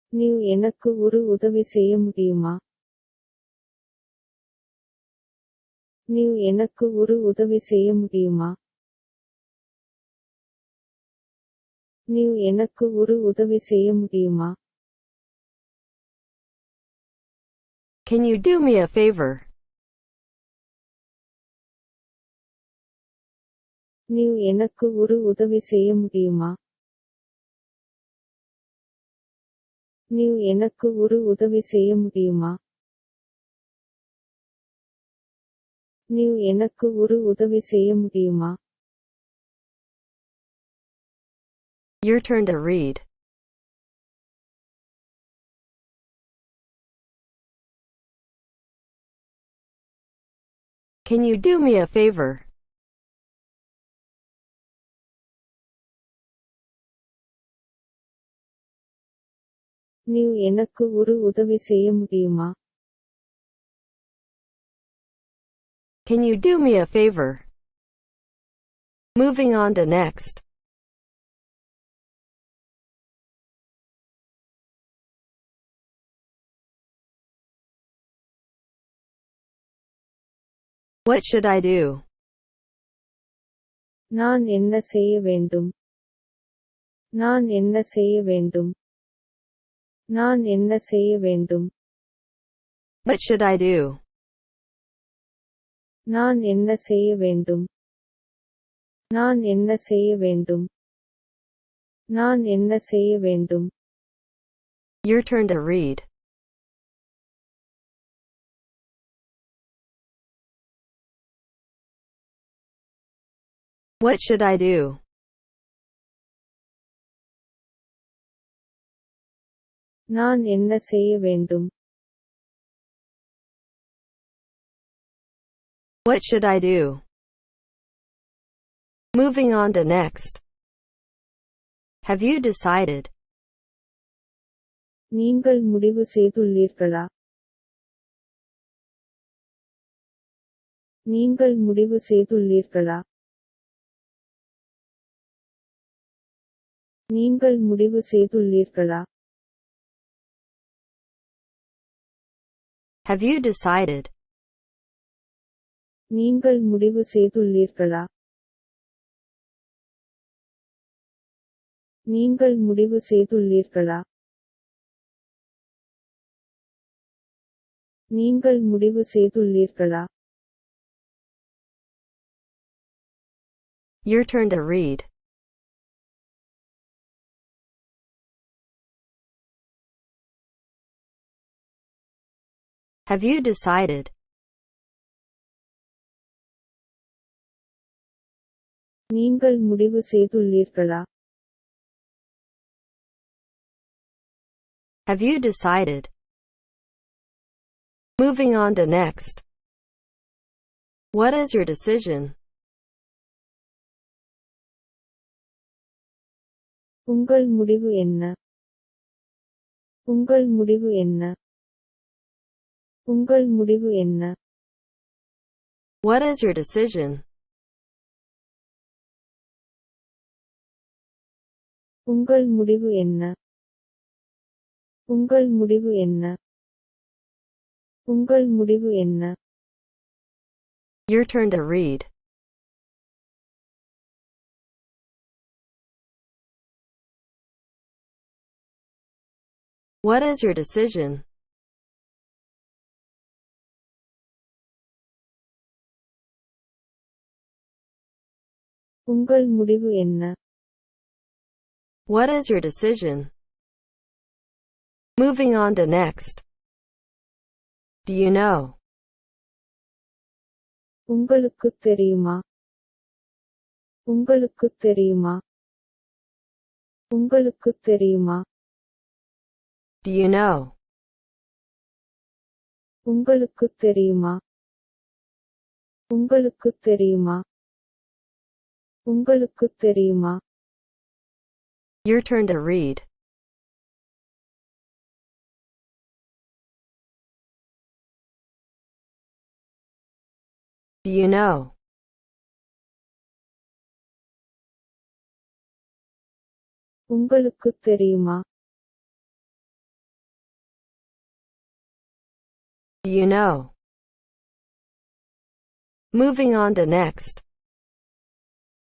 நீ எனக்கு ஒரு உதவி செய்ய முடியுமா? நீ எனக்கு ஒரு உதவி செய்ய முடியுமா? நீ எனக்கு ஒரு உதவி செய்ய முடியுமா? Can you do me a favor? நீ எனக்கு ஒரு உதவி செய்ய முடியுமா? நீ எனக்கு ஒரு உதவி செய்ய முடியுமா? நீ எனக்கு ஒரு உதவி செய்ய முடியுமா? Your turn to read. Can you do me a favor? நீ எனக்கு ஒரு உதவி செய்ய முடியுமா? Can you do me a favor? Moving on to next. What should I do? நான் என்ன செய்ய வேண்டும்? நான் என்ன செய்ய வேண்டும்? நான் என்ன செய்ய வேண்டும்? What should I do? நான் என்ன செய்ய வேண்டும்? நான் என்ன செய்ய வேண்டும்? நான் என்ன செய்ய வேண்டும்? Your turn to read. What should I do? நான் என்ன செய்ய வேண்டும்? What should I do? Moving on to next. Have you decided? நீங்கள் முடிவு செய்துள்ளீர்களா? நீங்கள் முடிவு செய்துள்ளீர்களா? நீங்கள் முடிவு செய்துள்ளீர்களா? Have you decided? நீங்கள் முடிவு செய்துள்ளீர்களா? நீங்கள் முடிவு செய்துள்ளீர்களா? நீங்கள் முடிவு செய்துள்ளீர்களா? Your turn to read. Have you decided? நீங்கள் முடிவு செய்துள்ளீர்களா? Have you decided? Moving on to next. What is your decision? உங்கள் முடிவு என்ன? உங்கள் முடிவு என்ன? உங்கள் முடிவு என்ன? What is your decision? உங்கள் முடிவு என்ன? உங்கள் முடிவு என்ன? உங்கள் முடிவு என்ன? Your turn to read. What is your decision? உங்கள் முடிவு என்ன? What is your decision? Moving on to next. Do you know? உங்களுக்குத் தெரியுமா? உங்களுக்குத் தெரியுமா? உங்களுக்குத் தெரியுமா? Do you know? உங்களுக்குத் தெரியுமா? உங்களுக்குத் தெரியுமா? உங்களுக்குத் தெரியுமா? Your turn to read. Do you know? உங்களுக்குத் தெரியுமா? You know. Moving on to next.